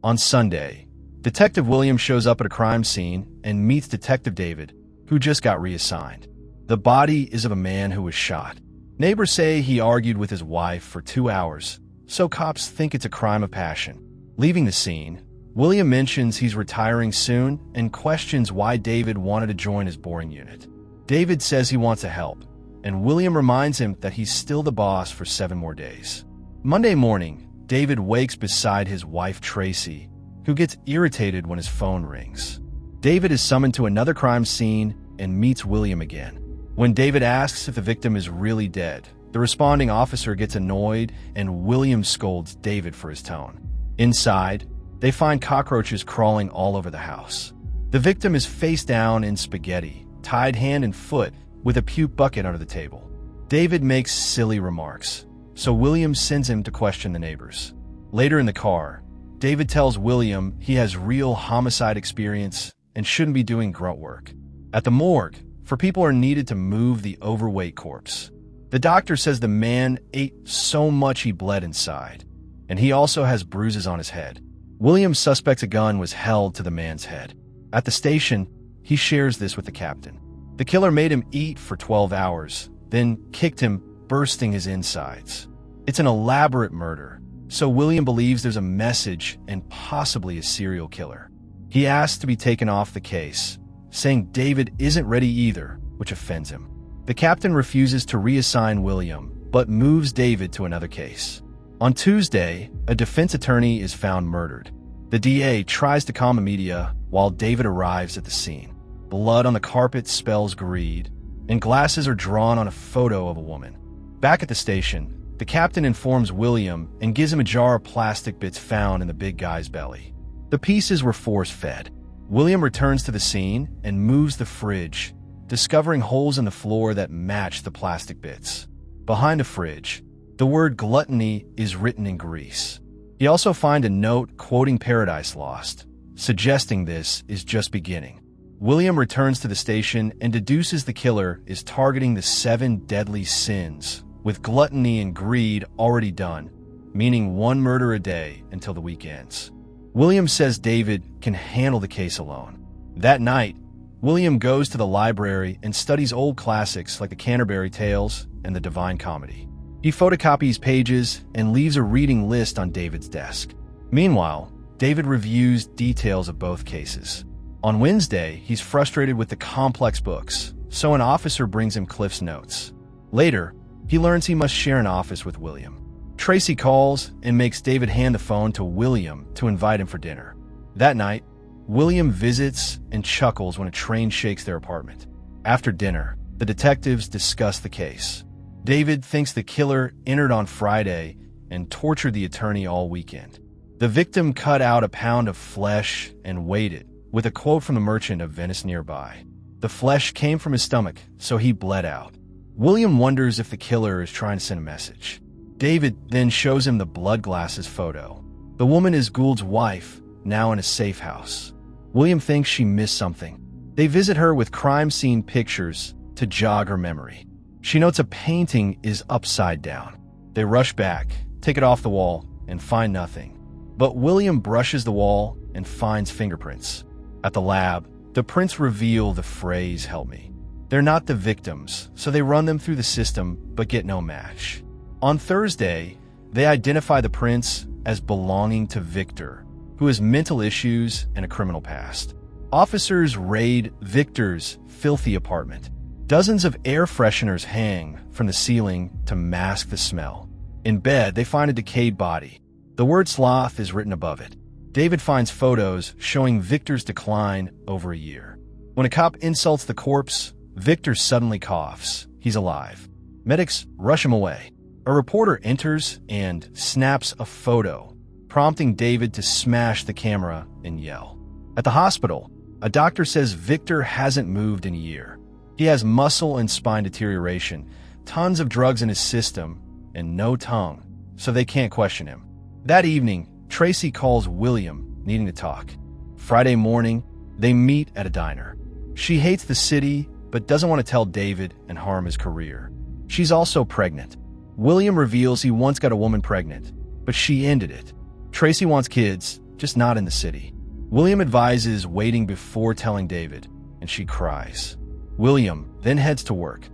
On Sunday, Detective William shows up at a crime scene and meets Detective David, who just got reassigned. The body is of a man who was shot. Neighbors say he argued with his wife for 2 hours, so cops think it's a crime of passion. Leaving the scene, William mentions he's retiring soon and questions why David wanted to join his boring unit. David says he wants to help, and William reminds him that he's still the boss for 7 more days. Monday morning, David wakes beside his wife Tracy, who gets irritated when his phone rings. David is summoned to another crime scene and meets William again. When David asks if the victim is really dead, the responding officer gets annoyed and William scolds David for his tone. Inside, they find cockroaches crawling all over the house. The victim is face down in spaghetti, tied hand and foot, with a puke bucket under the table. David makes silly remarks, so William sends him to question the neighbors. Later in the car, David tells William he has real homicide experience and shouldn't be doing grunt work. At the morgue, people are needed to move the overweight corpse. The doctor says the man ate so much he bled inside, and he also has bruises on his head. William suspects a gun was held to the man's head. At the station, he shares this with the captain. The killer made him eat for 12 hours, then kicked him, bursting his insides. It's an elaborate murder, so William believes there's a message and possibly a serial killer. He asks to be taken off the case, saying David isn't ready either, which offends him. The captain refuses to reassign William, but moves David to another case. On Tuesday, a defense attorney is found murdered. The DA tries to calm the media while David arrives at the scene. Blood on the carpet spells greed, and glasses are drawn on a photo of a woman. Back at the station, the captain informs William and gives him a jar of plastic bits found in the big guy's belly. The pieces were force-fed. William returns to the scene and moves the fridge, discovering holes in the floor that match the plastic bits. Behind the fridge, the word gluttony is written in grease. He also finds a note quoting Paradise Lost, suggesting this is just beginning. William returns to the station and deduces the killer is targeting the 7 deadly sins, with gluttony and greed already done, meaning 1 murder a day until the week ends. William says David can handle the case alone. That night, William goes to the library and studies old classics like the Canterbury Tales and the Divine Comedy. He photocopies pages and leaves a reading list on David's desk. Meanwhile, David reviews details of both cases. On Wednesday, he's frustrated with the complex books, so an officer brings him Cliff's notes. Later, he learns he must share an office with William. Tracy calls and makes David hand the phone to William to invite him for dinner. That night, William visits and chuckles when a train shakes their apartment. After dinner, the detectives discuss the case. David thinks the killer entered on Friday and tortured the attorney all weekend. The victim cut out a pound of flesh and weighed it, with a quote from the merchant of Venice nearby. The flesh came from his stomach, so he bled out. William wonders if the killer is trying to send a message. David then shows him the blood glasses photo. The woman is Gould's wife, now in a safe house. William thinks she missed something. They visit her with crime scene pictures to jog her memory. She notes a painting is upside down. They rush back, take it off the wall, and find nothing. But William brushes the wall and finds fingerprints. At the lab, the prints reveal the phrase "help me." They're not the victims, so they run them through the system but get no match. On Thursday, they identify the prints as belonging to Victor, who has mental issues and a criminal past. Officers raid Victor's filthy apartment. Dozens of air fresheners hang from the ceiling to mask the smell. In bed, they find a decayed body. The word sloth is written above it. David finds photos showing Victor's decline over a year. When a cop insults the corpse, Victor suddenly coughs. He's alive. Medics rush him away. A reporter enters and snaps a photo, prompting David to smash the camera and yell. At the hospital, a doctor says Victor hasn't moved in a year. He has muscle and spine deterioration, tons of drugs in his system, and no tongue, so they can't question him. That evening, Tracy calls William, needing to talk. Friday morning, they meet at a diner. She hates the city, but doesn't want to tell David and harm his career. She's also pregnant. William reveals he once got a woman pregnant, but she ended it. Tracy wants kids, just not in the city. William advises waiting before telling David, and she cries. William then heads to work.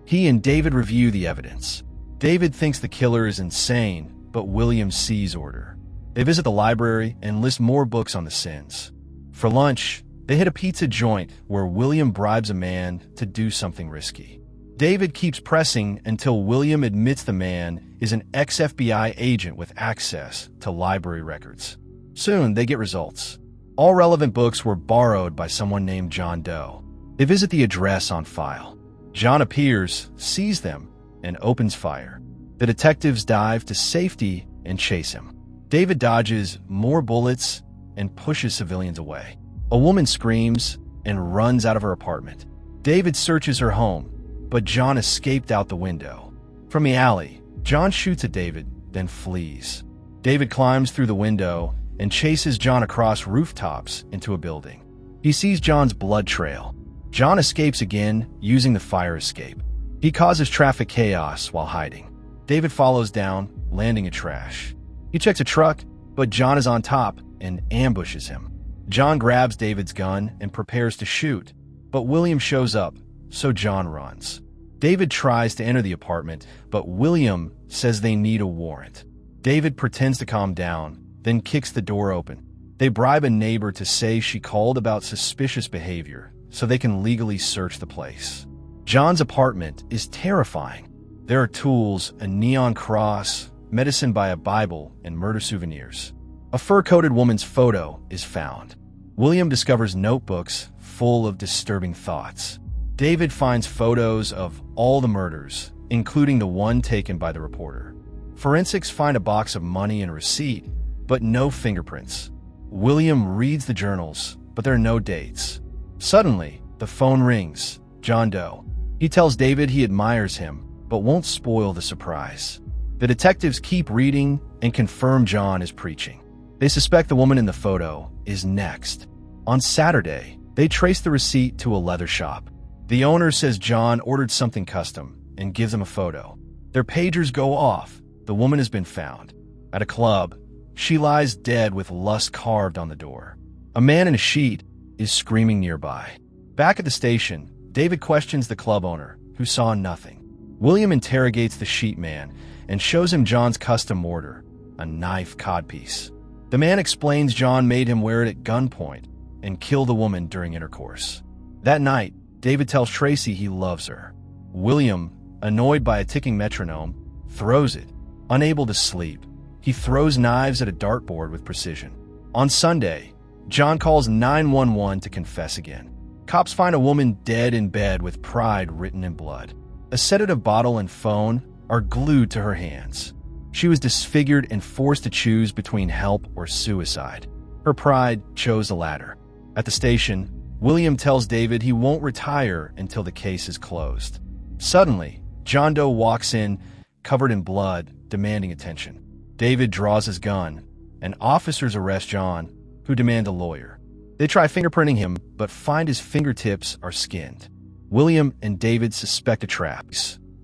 He and David review the evidence. David thinks the killer is insane, but William sees order. They visit the library and list more books on the sins. For lunch, they hit a pizza joint where William bribes a man to do something risky. David keeps pressing until William admits the man is an ex-FBI agent with access to library records. Soon, they get results. All relevant books were borrowed by someone named John Doe. They visit the address on file. John appears, sees them, and opens fire. The detectives dive to safety and chase him. David dodges more bullets and pushes civilians away. A woman screams and runs out of her apartment. David searches her home, but John escaped out the window. From the alley, John shoots at David, then flees. David climbs through the window and chases John across rooftops into a building. He sees John's blood trail. John escapes again using the fire escape. He causes traffic chaos while hiding. David follows down, landing in trash. He checks a truck, but John is on top and ambushes him. John grabs David's gun and prepares to shoot, but William shows up, so John runs. David tries to enter the apartment, but William says they need a warrant. David pretends to calm down, then kicks the door open. They bribe a neighbor to say she called about suspicious behavior so they can legally search the place. John's apartment is terrifying. There are tools, a neon cross, medicine by a Bible, and murder souvenirs. A fur-coated woman's photo is found. William discovers notebooks full of disturbing thoughts. David finds photos of all the murders, including the one taken by the reporter. Forensics find a box of money and a receipt, but no fingerprints. William reads the journals, but there are no dates. Suddenly, the phone rings. John Doe. He tells David he admires him, but won't spoil the surprise. The detectives keep reading and confirm John is preaching. They suspect the woman in the photo is next. On Saturday, they trace the receipt to a leather shop. The owner says John ordered something custom and gives them a photo. Their pagers go off. The woman has been found. At a club, she lies dead with lust carved on the door. A man in a sheet is screaming nearby. Back at the station, David questions the club owner, who saw nothing. William interrogates the sheet man and shows him John's custom order, a knife codpiece. The man explains John made him wear it at gunpoint and kill the woman during intercourse. That night, David tells Tracy he loves her. William, annoyed by a ticking metronome, throws it. Unable to sleep, he throws knives at a dartboard with precision. On Sunday, John calls 911 to confess again. Cops find a woman dead in bed with pride written in blood. A sedative bottle and phone are glued to her hands. She was disfigured and forced to choose between help or suicide. Her pride chose the latter. At the station, William tells David he won't retire until the case is closed. Suddenly, John Doe walks in, covered in blood, demanding attention. David draws his gun, and officers arrest John, who demand a lawyer. They try fingerprinting him, but find his fingertips are skinned. William and David suspect a trap,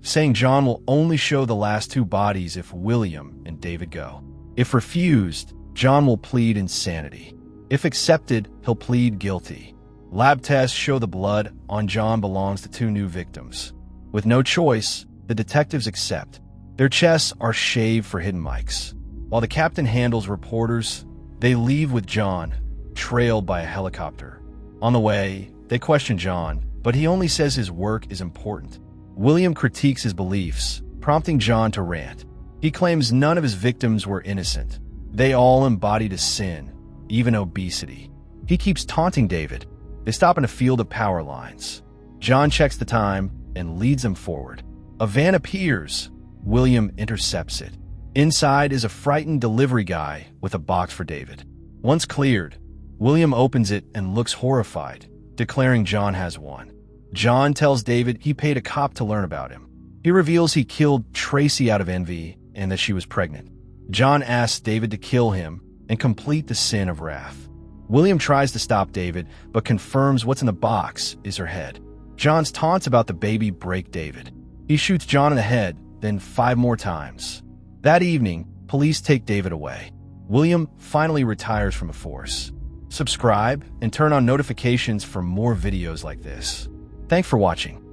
saying John will only show the last two bodies if William and David go. If refused, John will plead insanity. If accepted, he'll plead guilty. Lab tests show the blood on John belongs to two new victims. With no choice, the detectives accept. Their chests are shaved for hidden mics. While the captain handles reporters, they leave with John, trailed by a helicopter. On the way, they question John, but he only says his work is important. William critiques his beliefs, prompting John to rant. He claims none of his victims were innocent. They all embodied a sin, even obesity. He keeps taunting David. They stop in a field of power lines. John checks the time and leads them forward. A van appears. William intercepts it. Inside is a frightened delivery guy with a box for David. Once cleared, William opens it and looks horrified, declaring John has won. John tells David he paid a cop to learn about him. He reveals he killed Tracy out of envy and that she was pregnant. John asks David to kill him and complete the sin of wrath. William tries to stop David, but confirms what's in the box is her head. John's taunts about the baby break David. He shoots John in the head, then 5 more times. That evening, police take David away. William finally retires from the force. Subscribe and turn on notifications for more videos like this. Thanks for watching.